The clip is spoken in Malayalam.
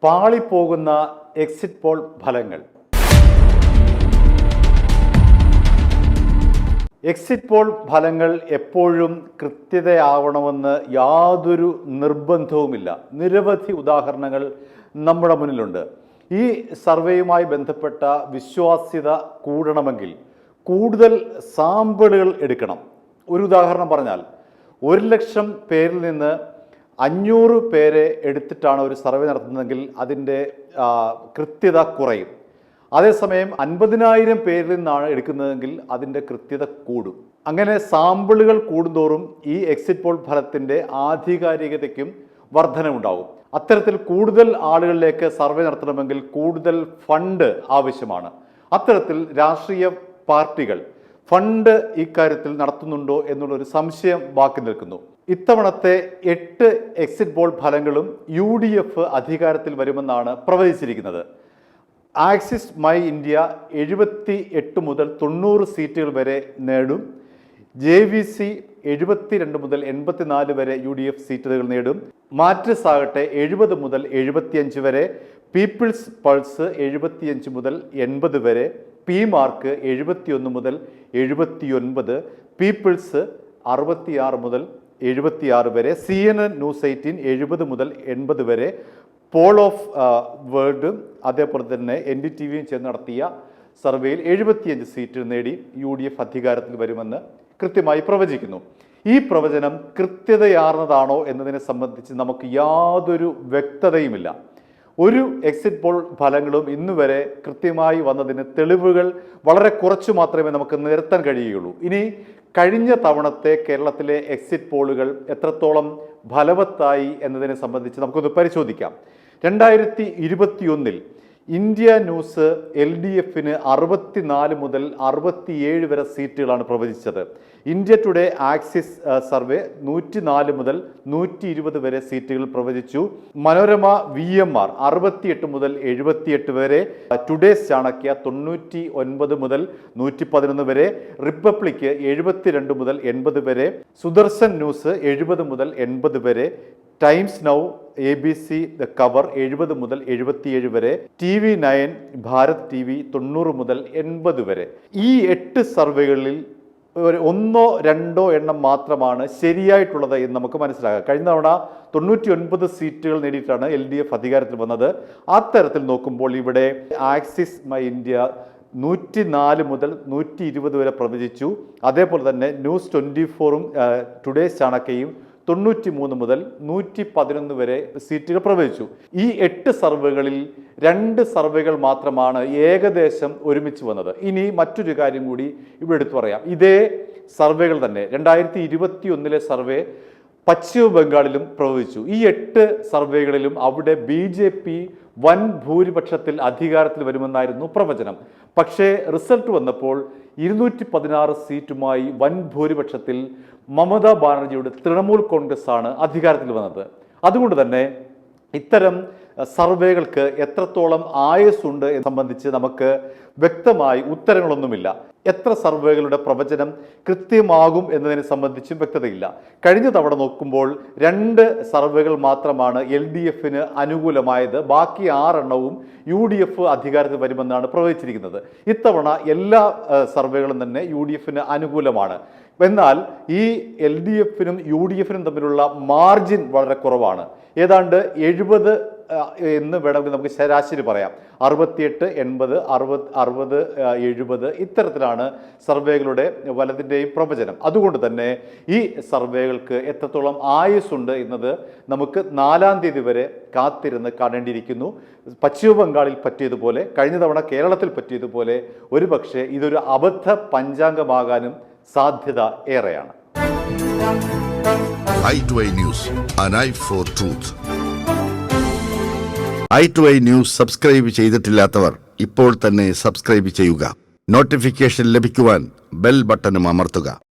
പാളിപ്പോകുന്ന എക്സിറ്റ് പോൾ ഫലങ്ങൾ. എക്സിറ്റ് പോൾ ഫലങ്ങൾ എപ്പോഴും കൃത്യതയാവണമെന്ന് യാതൊരു നിർബന്ധവുമില്ല. നിരവധി ഉദാഹരണങ്ങൾ നമ്മുടെ മുന്നിലുണ്ട്. ഈ സർവേയുമായി ബന്ധപ്പെട്ട വിശ്വാസ്യത കൂടണമെങ്കിൽ കൂടുതൽ സാമ്പിളുകൾ എടുക്കണം. ഒരു ഉദാഹരണം പറഞ്ഞാൽ 1,00,000 പേരിൽ നിന്ന് 500 പേരെ എടുത്തിട്ടാണ് ഒരു സർവേ നടത്തുന്നതെങ്കിൽ അതിൻ്റെ കൃത്യത കുറയും. അതേസമയം 50,000 പേരിൽ നിന്നാണ് എടുക്കുന്നതെങ്കിൽ അതിൻ്റെ കൃത്യത കൂടും. അങ്ങനെ സാമ്പിളുകൾ കൂടുന്തോറും ഈ എക്സിറ്റ് പോൾ ഫലത്തിൻ്റെ ആധികാരികതയ്ക്കും വർധനമുണ്ടാകും. അത്തരത്തിൽ കൂടുതൽ ആളുകളിലേക്ക് സർവേ നടത്തണമെങ്കിൽ കൂടുതൽ ഫണ്ട് ആവശ്യമാണ്. അത്തരത്തിൽ രാഷ്ട്രീയ പാർട്ടികൾ ഫണ്ട് ഇക്കാര്യത്തിൽ നടത്തുന്നുണ്ടോ എന്നുള്ളൊരു സംശയം ബാക്കി നിൽക്കുന്നു. ഇത്തവണത്തെ 8 എക്സിറ്റ് പോൾ ഫലങ്ങളും UDF അധികാരത്തിൽ വരുമെന്നാണ് പ്രവചിച്ചിരിക്കുന്നത്. ആക്സിസ് മൈ ഇന്ത്യ 78 മുതൽ 90 സീറ്റുകൾ വരെ നേടും. JVC 72 മുതൽ 84 വരെ UDF സീറ്റുകൾ നേടും. മാട്രിക്സ് ആകട്ടെ 70 മുതൽ 75 വരെ, പീപ്പിൾസ് പൾസ് 75 മുതൽ 80 വരെ, PMark 71 മുതൽ 79, പീപ്പിൾസ് 66 മുതൽ 76 വരെ, CNN News 18 70 മുതൽ 80 വരെ, പോൾ ഓഫ് വേൾഡും അതേപോലെ തന്നെ NDTVയും ചേർന്ന് നടത്തിയ സർവേയിൽ 75 സീറ്റ് നേടി UDF അധികാരത്തിൽ വരുമെന്ന് കൃത്യമായി പ്രവചിക്കുന്നു. ഈ പ്രവചനം കൃത്യതയാർന്നതാണോ എന്നതിനെ സംബന്ധിച്ച് നമുക്ക് യാതൊരു വ്യക്തതയുമില്ല. ഒരു എക്സിറ്റ് പോൾ ഫലങ്ങളും ഇന്നുവരെ കൃത്യമായി വന്നതിന് തെളിവുകൾ വളരെ കുറച്ചു മാത്രമേ നമുക്ക് നിരത്താൻ കഴിയുകയുള്ളൂ. ഇനി കഴിഞ്ഞ തവണത്തെ കേരളത്തിലെ എക്സിറ്റ് പോളുകൾ എത്രത്തോളം ഫലവത്തായി എന്നതിനെ സംബന്ധിച്ച് നമുക്കൊന്ന് പരിശോധിക്കാം. 2021 ഇന്ത്യ ന്യൂസ് LDFന് 64 മുതൽ 67 വരെ സീറ്റുകളാണ് പ്രവചിച്ചത്. ഇന്ത്യ ടുഡേ ആക്സിസ് സർവേ 104 മുതൽ 120 വരെ സീറ്റുകൾ പ്രവചിച്ചു. മനോരമ VMR 68 മുതൽ 78 വരെ, ടുഡേസ് ചാണക്യ 99 മുതൽ 111 വരെ, റിപ്പബ്ലിക് 72 മുതൽ 80 വരെ, സുദർശൻ ന്യൂസ് 70 മുതൽ 80 വരെ, ടൈംസ് നൗ ABC കവർ 70 മുതൽ 77 വരെ, TV9 ഭാരത് TV 90 മുതൽ 80 വരെ. ഈ 8 സർവേകളിൽ 1-2 എണ്ണം മാത്രമാണ് ശരിയായിട്ടുള്ളത് എന്ന് നമുക്ക് മനസ്സിലാക്കാം. കഴിഞ്ഞ തവണ 99 സീറ്റുകൾ നേടിയിട്ടാണ് LDF അധികാരത്തിൽ വന്നത്. അത്തരത്തിൽ നോക്കുമ്പോൾ ഇവിടെ ആക്സിസ് മൈ ഇന്ത്യ 104 മുതൽ 120 വരെ പ്രവചിച്ചു. അതേപോലെ തന്നെ ന്യൂസ് 24ഉം ടുഡേസ് ചാണക്യയും 93 മുതൽ 111 വരെ സീറ്റുകൾ പ്രവചിച്ചു. ഈ 8 സർവേകളിൽ 2 സർവേകൾ മാത്രമാണ് ഏകദേശം ഒരുമിച്ച് വന്നത്. ഇനി മറ്റൊരു കാര്യം കൂടി ഇവിടെ എടുത്തു പറയാം. ഇതേ സർവേകൾ തന്നെ 2021 സർവേ പശ്ചിമ ബംഗാളിലും പ്രവചിച്ചു. ഈ 8 സർവേകളിലും അവിടെ BJP വൻ ഭൂരിപക്ഷത്തിൽ അധികാരത്തിൽ വരുമെന്നായിരുന്നു പ്രവചനം. പക്ഷേ റിസൾട്ട് വന്നപ്പോൾ 216 സീറ്റുമായി വൻ ഭൂരിപക്ഷത്തിൽ മമതാ ബാനർജിയുടെ തൃണമൂൽ കോൺഗ്രസ് ആണ് അധികാരത്തിൽ വന്നത്. അതുകൊണ്ട് തന്നെ ഇത്തരം സർവേകൾക്ക് എത്രത്തോളം ആയുസ്സുണ്ട് എന്ന് സംബന്ധിച്ച് നമുക്ക് വ്യക്തമായി ഉത്തരങ്ങളൊന്നുമില്ല. എത്ര സർവേകളുടെ പ്രവചനം കൃത്യമാകും എന്നതിനെ സംബന്ധിച്ചും വ്യക്തതയില്ല. കഴിഞ്ഞ തവണ നോക്കുമ്പോൾ 2 സർവേകൾ മാത്രമാണ് LDFന് അനുകൂലമായത്. ബാക്കി 6 എണ്ണവും UDF അധികാരത്തിൽ വരുമെന്നാണ് പ്രവചിച്ചിരിക്കുന്നത്. ഇത്തവണ എല്ലാ സർവേകളും തന്നെ UDFന് അനുകൂലമാണ്. എന്നാൽ ഈ LDFനും UDFനും തമ്മിലുള്ള മാർജിൻ വളരെ കുറവാണ്. ഏതാണ്ട് 70 എന്ന് വേണമെങ്കിൽ നമുക്ക് ശരാശരി പറയാം. 68, 80, 60, 70 ഇത്തരത്തിലാണ് സർവേകളുടെ വലതിൻ്റെയും പ്രവചനം. അതുകൊണ്ട് തന്നെ ഈ സർവേകൾക്ക് എത്രത്തോളം ആയുസ്സുണ്ട് എന്നത് നമുക്ക് 4-ാം തീയതി വരെ കാത്തിരുന്ന് കാണേണ്ടിയിരിക്കുന്നു. പശ്ചിമ ബംഗാളിൽ പറ്റിയതുപോലെ, കഴിഞ്ഞ തവണ കേരളത്തിൽ പറ്റിയതുപോലെ ഒരുപക്ഷെ ഇതൊരു അബദ്ധ പഞ്ചാംഗമാകാനും സാധ്യത ഏറെയാണ്. i2i News, an eye for truth. i2i News subscribe ചെയ്തിട്ടില്ലാത്തവർ ഇപ്പോൾ തന്നെ സബ്സ്ക്രൈബ് ചെയ്യുക. നോട്ടിഫിക്കേഷൻ ലഭിക്കുവാൻ ബെൽ ബട്ടണും അമർത്തുക.